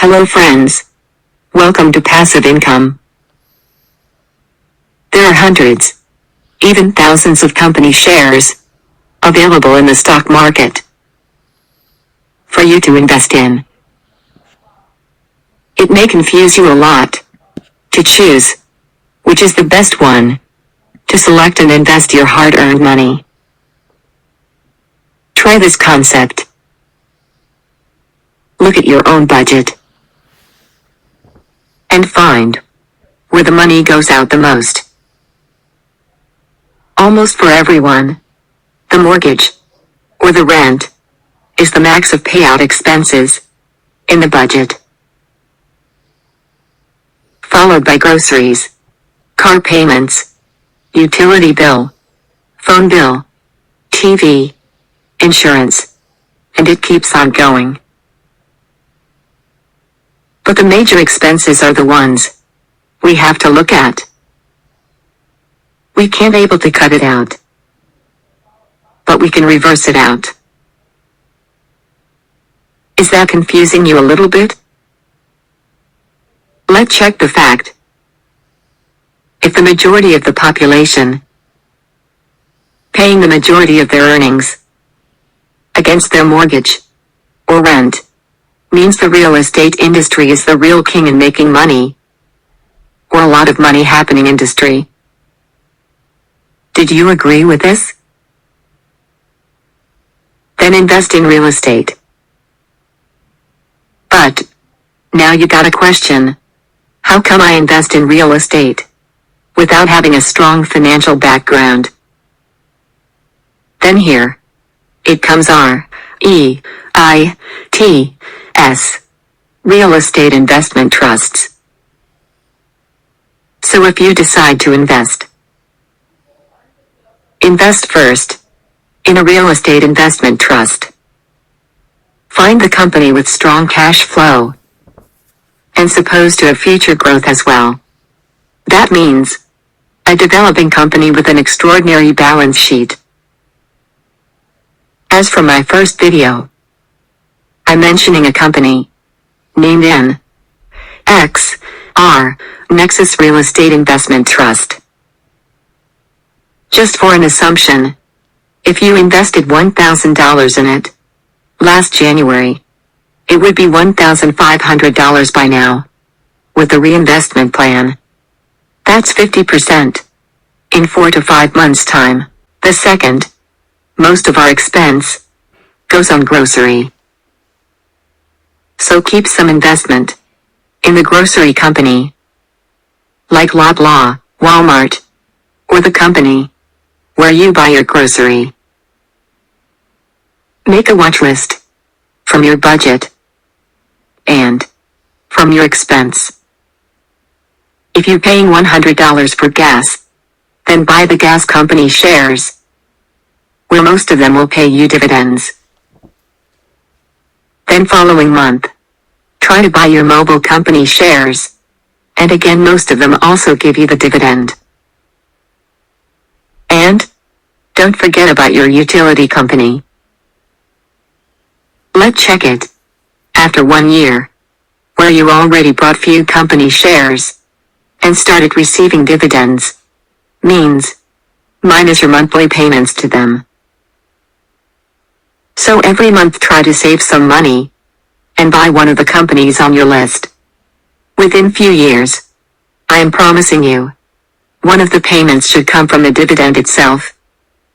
Hello friends. Welcome to Passive Income. There are hundreds, even thousands of company shares available in the stock market for you to invest in. It may confuse you a lot to choose which is the best one to select and invest your hard-earned money. Try this concept. Look at your own budget and find where the money goes out the most. Almost for everyone, the mortgage or the rent is the max of payout expenses in the budget, followed by groceries, car payments, utility bill, phone bill, TV, insurance, and it keeps on going. But the major expenses are the ones we have to look at. We can't able to cut it out, but we can reverse it out. Is that confusing you a little bit? Let's check the fact. If the majority of the population paying the majority of their earnings against their mortgage or rent means the real estate industry is the real king in making money, or a lot of money happening industry. Did you agree with this? Then invest in real estate. But now you got a question. How come I invest in real estate without having a strong financial background? Then here it comes REITs, Real Estate Investment Trusts. So if you decide to invest first in a real estate investment trust. Find the company with strong cash flow and supposed to have future growth as well. That means a developing company with an extraordinary balance sheet. As for my first video, I'm mentioning a company named NXR, Nexus Real Estate Investment Trust. Just for an assumption, if you invested $1,000 in it last January, it would be $1,500 by now. With a reinvestment plan, that's 50% in 4 to 5 months' time. The second, most of our expense goes on grocery. So keep some investment in the grocery company, like Loblaw, Walmart, or the company where you buy your grocery. Make a watch list from your budget and from your expense. If you're paying $100 for gas, then buy the gas company shares, where most of them will pay you dividends. Then following month, try to buy your mobile company shares, and again most of them also give you the dividend. And don't forget about your utility company. Let's check it. After 1 year, where you already bought few company shares and started receiving dividends, means minus your monthly payments to them. So every month try to save some money and buy one of the companies on your list. Within few years, I am promising you, one of the payments should come from the dividend itself.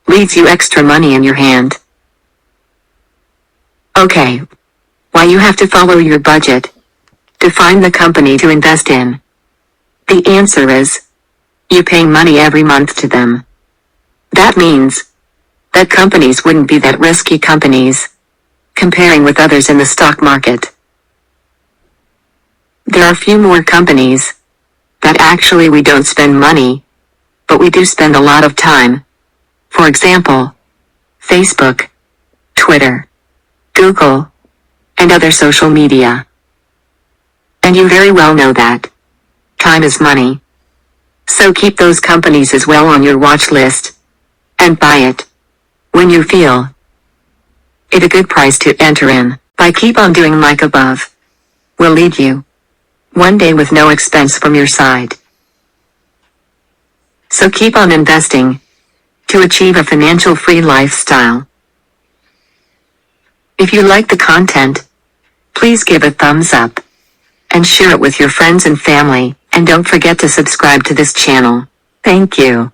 Leaves you extra money in your hand. Okay. Why you have to follow your budget to find the company to invest in? The answer is, you paying money every month to them. That means that companies wouldn't be that risky companies, comparing with others in the stock market. There are few more companies that actually we don't spend money, but we do spend a lot of time. For example, Facebook, Twitter, Google, and other social media. And you very well know that time is money. So keep those companies as well on your watch list and buy it when you feel it a good price to enter in. By keep on doing like above. will lead you one day with no expense from your side. So keep on investing to achieve a financial free lifestyle. If you like the content, please give a thumbs up and share it with your friends and family, and don't forget to subscribe to this channel. Thank you.